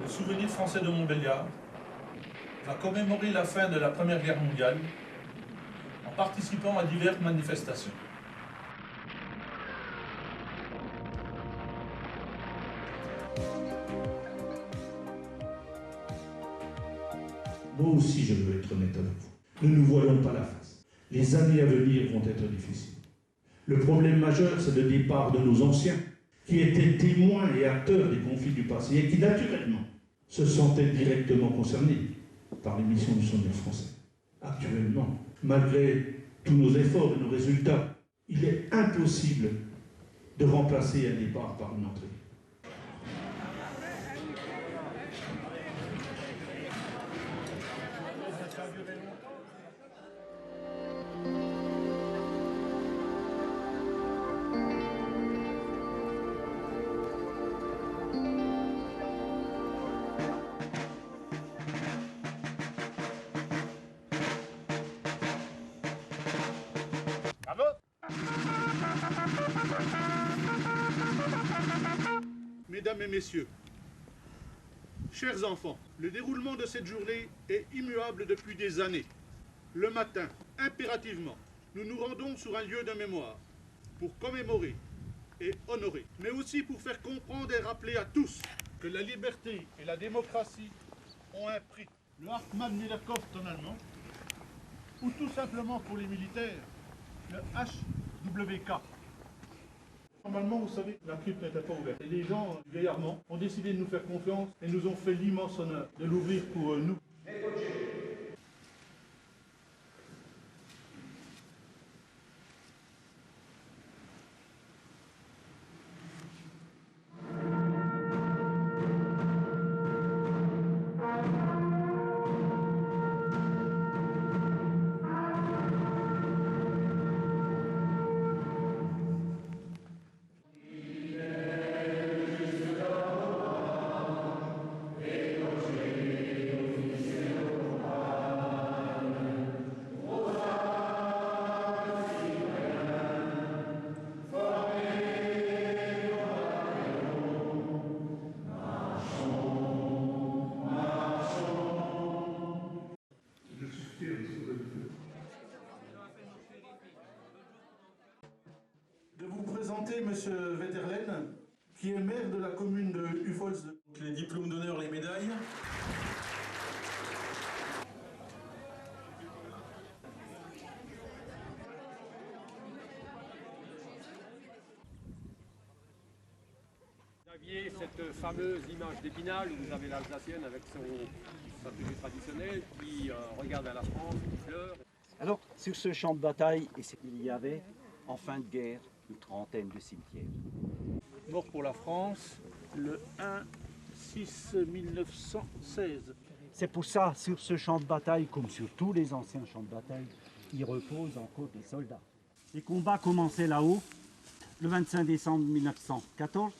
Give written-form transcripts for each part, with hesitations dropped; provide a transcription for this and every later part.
le souvenir français de Montbéliard va commémorer la fin de la Première Guerre mondiale en participant à diverses manifestations. Moi aussi, je veux être honnête avec vous. Ne nous voilons pas la face. Les années à venir vont être difficiles. Le problème majeur, c'est le départ de nos anciens, qui étaient témoins et acteurs des conflits du passé et qui, naturellement, se sentaient directement concernés par l'émission du sonnet français. Actuellement, malgré tous nos efforts et nos résultats, il est impossible de remplacer un départ par une entrée. Bravo! Mesdames et messieurs, chers enfants, le déroulement de cette journée est immuable depuis des années. Le matin, impérativement, nous nous rendons sur un lieu de mémoire pour commémorer et honorer, mais aussi pour faire comprendre et rappeler à tous que la liberté et la démocratie ont un prix. Le Hartmann Niederkopf en allemand, ou tout simplement pour les militaires, le HWK. Normalement, vous savez, la crypte n'était pas ouverte. Et les gens, gaillardement, ont décidé de nous faire confiance et nous ont fait l'immense honneur de l'ouvrir pour nous. De vous présenter M. Wetterlen, qui est maire de la commune de Uffholz. Les diplômes d'honneur, les médailles. Vous aviez cette fameuse image d'Épinal où vous avez l'Alsacienne avec sa tenue traditionnelle qui regarde à la France, qui pleure. Alors, sur ce champ de bataille, il y avait, en fin de guerre, une trentaine de cimetières. Mort pour la France, le 1-6-1916. C'est pour ça, sur ce champ de bataille, comme sur tous les anciens champs de bataille, il repose encore des soldats. Les combats commençaient là-haut, le 25 décembre 1914.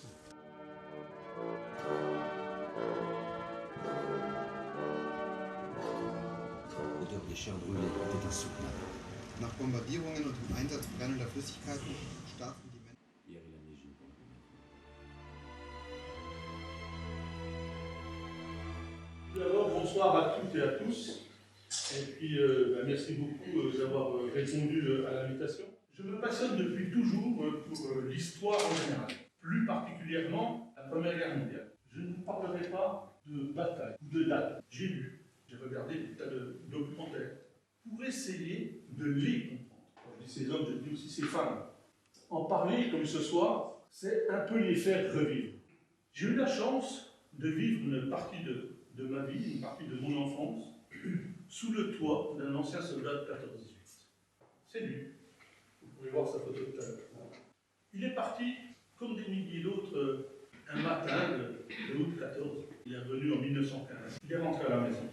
L'odeur des chairs brûlées était insoutenable. Nach Bombardierungen und dem Einsatz brennender Flüssigkeiten starben die Menschen. Hier, il a neigé pendant Tout d'abord, bonsoir à toutes et à tous. Et puis, merci beaucoup d'avoir répondu à l'invitation. Je me passionne depuis toujours pour l'histoire en général, plus particulièrement la Première Guerre mondiale. Je ne vous parlerai pas de bataille ou de date. J'ai lu, j'ai regardé des tas de documentaires pour essayer de les comprendre. Quand je dis ces hommes, je dis aussi ces femmes. En parler comme ce soir, c'est un peu les faire revivre. J'ai eu la chance de vivre une partie de ma vie, une partie de mon enfance, sous le toit d'un ancien soldat de 14-18. C'est lui. Vous pouvez voir sa photo tout à l'heure. Il est parti, comme des milliers d'autres, un matin de août 14. Il est revenu en 1915. Il est rentré à la maison,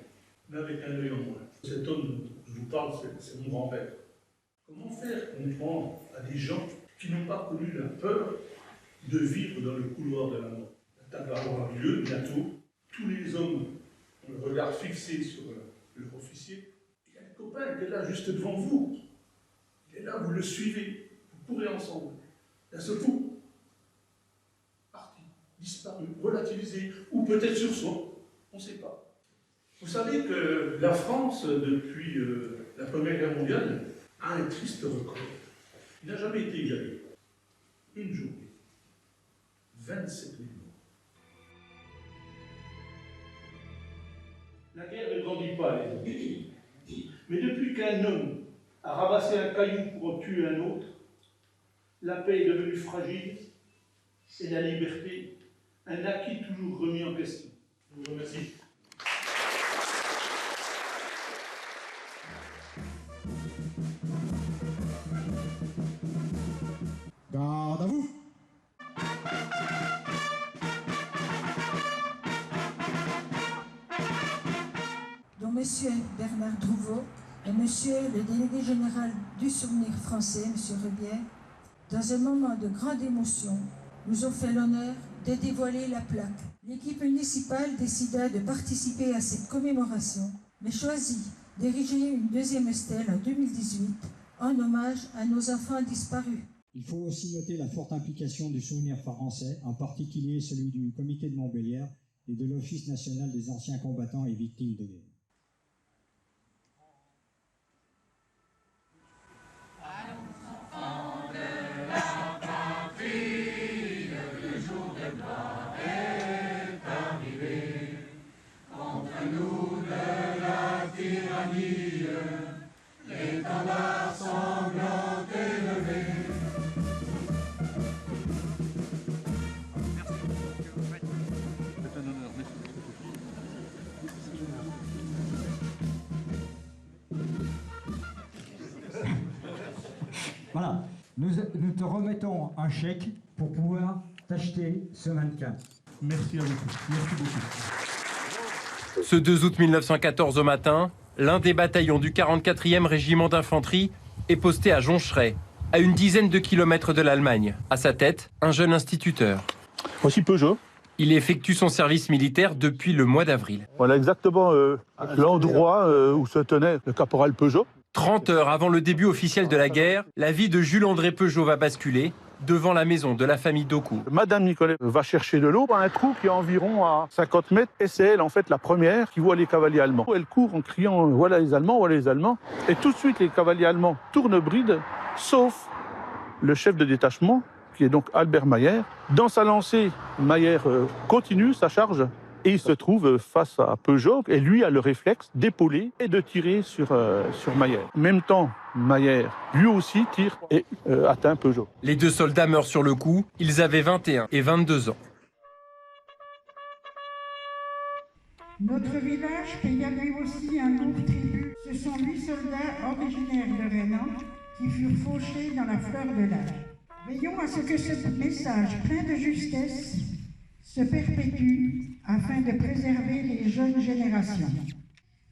mais avec un œil en moins. Cet homme dont je vous parle, c'est mon grand-père. Comment faire comprendre à des gens qui n'ont pas connu la peur de vivre dans le couloir de la mort? L'attaque va avoir lieu bientôt. Tous les hommes ont le regard fixé sur leur officier. Il y a un copain qui est là juste devant vous. Il est là, vous le suivez. Vous courez ensemble. D'un seul coup, parti, disparu, relativisé, ou peut-être sur soi. On ne sait pas. Vous savez que la France, depuis la Première Guerre mondiale, a un triste record. Il n'a jamais été égalé. Une journée. 27 000 morts. La guerre ne grandit pas, les amis. Mais depuis qu'un homme a ramassé un caillou pour en tuer un autre, la paix est devenue fragile et la liberté, un acquis toujours remis en question. Je vous remercie. Garde à vous. Donc Monsieur Bernard Drouveau et Monsieur le délégué général du Souvenir français, Monsieur Rebière, dans un moment de grande émotion, nous ont fait l'honneur de dévoiler la plaque. L'équipe municipale décida de participer à cette commémoration, mais choisit d'ériger une deuxième stèle en 2018 en hommage à nos enfants disparus. Il faut aussi noter la forte implication du Souvenir français, en particulier celui du Comité de Montbéliard et de l'Office national des anciens combattants et victimes de guerre. Voilà, nous te remettons un chèque pour pouvoir t'acheter ce mannequin. Merci à vous tous. Merci beaucoup. Ce 2 août 1914 au matin, l'un des bataillons du 44e régiment d'infanterie est posté à Joncheray, à une dizaine de kilomètres de l'Allemagne. À sa tête, un jeune instituteur. Voici Peugeot. Il effectue son service militaire depuis le mois d'avril. Voilà exactement l'endroit où se tenait le caporal Peugeot. 30 heures avant le début officiel de la guerre, la vie de Jules-André Peugeot va basculer devant la maison de la famille Daucourt. Madame Nicolet va chercher de l'eau dans un trou qui est environ à 50 mètres. Et c'est elle, en fait, la première qui voit les cavaliers allemands. Elle court en criant « Voilà les Allemands, voilà les Allemands ». Et tout de suite, les cavaliers allemands tournent bride, sauf le chef de détachement, qui est donc Albert Mayer. Dans sa lancée, Mayer continue sa charge. Et il se trouve face à Peugeot, et lui a le réflexe d'épauler et de tirer sur Mayer. En même temps, Mayer, lui aussi, tire et atteint Peugeot. Les deux soldats meurent sur le coup, ils avaient 21 et 22 ans. Notre village paya lui aussi un lourd tribut. Ce sont 8 soldats originaires de Rénan qui furent fauchés dans la fleur de l'âge. Veillons à ce que ce message plein de justesse se perpétue afin de préserver les jeunes générations.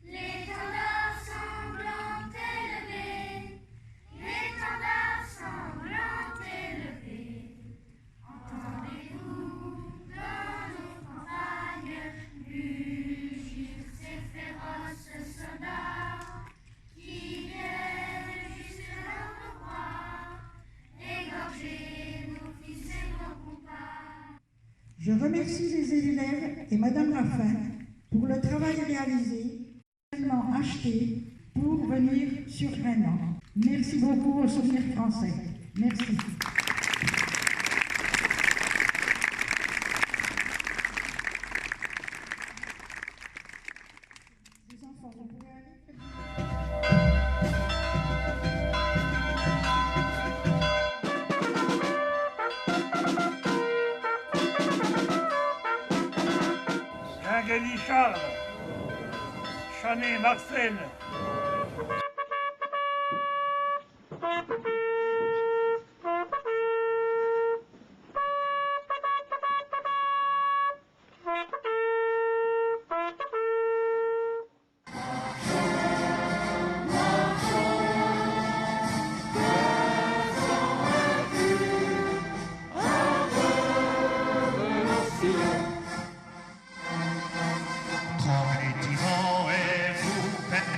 L'étendard sanglant élevé, l'étendard sanglant élevé, entendez-vous dans nos campagnes mugir ces féroces soldats qui viennent jusque dans nos bras, égorger nos fils et nos compagnes. Je remercie les élèves et Madame Raffin pour le travail réalisé, tellement acheté pour venir sur Rénan. Merci beaucoup au Souvenir français. Merci. Les enfants, vous pouvez aller. Gagny Charles, Chanet Marcel. Tremblez, tyran, et vous faites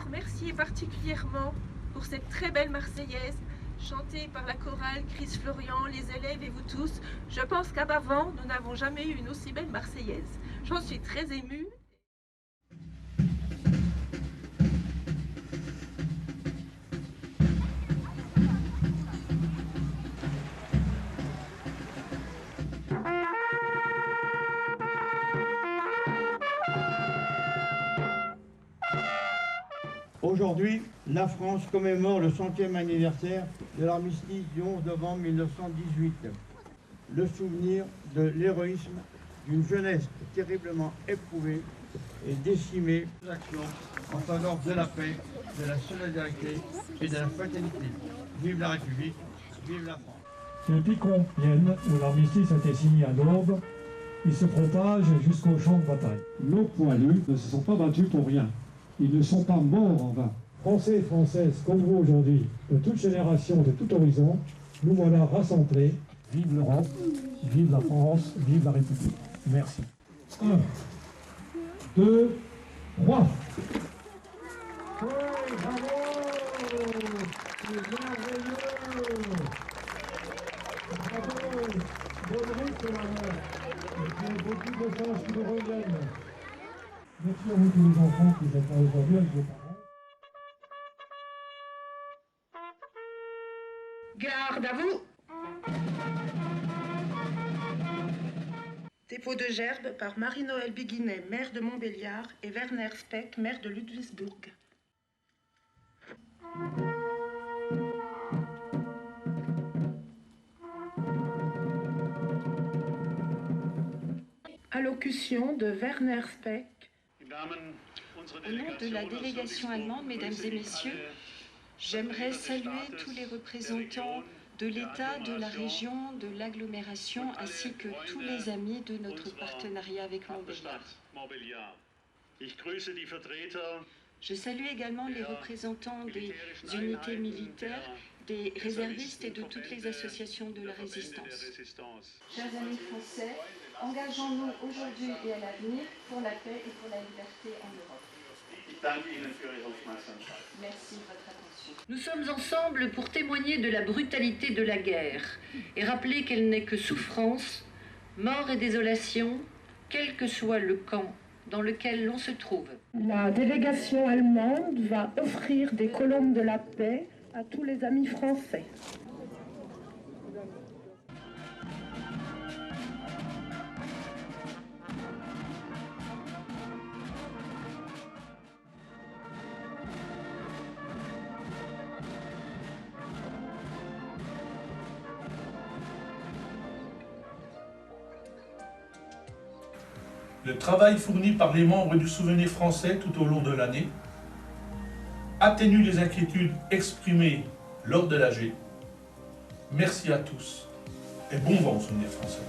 remercier particulièrement pour cette très belle Marseillaise chantée par la chorale Chris Florian, les élèves et vous tous. Je pense qu'avant, nous n'avons jamais eu une aussi belle Marseillaise. J'en suis très émue. Aujourd'hui, la France commémore le 100e anniversaire de l'armistice du 11 novembre 1918. Le souvenir de l'héroïsme d'une jeunesse terriblement éprouvée et décimée. Actions en faveur de la paix, de la solidarité et de la fraternité. Vive la République, vive la France. Depuis Compiègne, où l'armistice a été signé à l'aube, il se propage jusqu'au champ de bataille. Nos poilus ne se sont pas battus pour rien. Ils ne sont pas morts en vain. Français et Françaises comme vous aujourd'hui, de toute génération, de tout horizon, nous voilà rassemblés. Vive l'Europe, vive la France, vive la République. Merci. 1, 2, 3. Oui, bravo! C'est merveilleux! Bravo! Bonne route, maman! Et beaucoup de chance qui nous reviennent. Merci à vous tous les enfants qui êtes là aujourd'hui avec vos parents. Garde à vous! Dépôt de gerbes par Marie-Noël Biguinet, maire de Montbéliard, et Werner Speck, maire de Ludwigsburg. Allocution de Werner Speck. Au nom de la délégation allemande, mesdames et messieurs, j'aimerais saluer tous les représentants de l'État, de la région, de l'agglomération, ainsi que tous les amis de notre partenariat avec Montbéliard. Je salue également les représentants des unités militaires, des réservistes et de toutes les associations de la résistance. Chers amis français, engageons-nous aujourd'hui et à l'avenir pour la paix et pour la liberté en Europe. Merci de votre attention. Nous sommes ensemble pour témoigner de la brutalité de la guerre et rappeler qu'elle n'est que souffrance, mort et désolation, quel que soit le camp dans lequel l'on se trouve. La délégation allemande va offrir des colombes de la paix à tous les amis français. Le travail fourni par les membres du Souvenir français tout au long de l'année atténue les inquiétudes exprimées lors de l'AG. Merci à tous et bon vent au Souvenir français.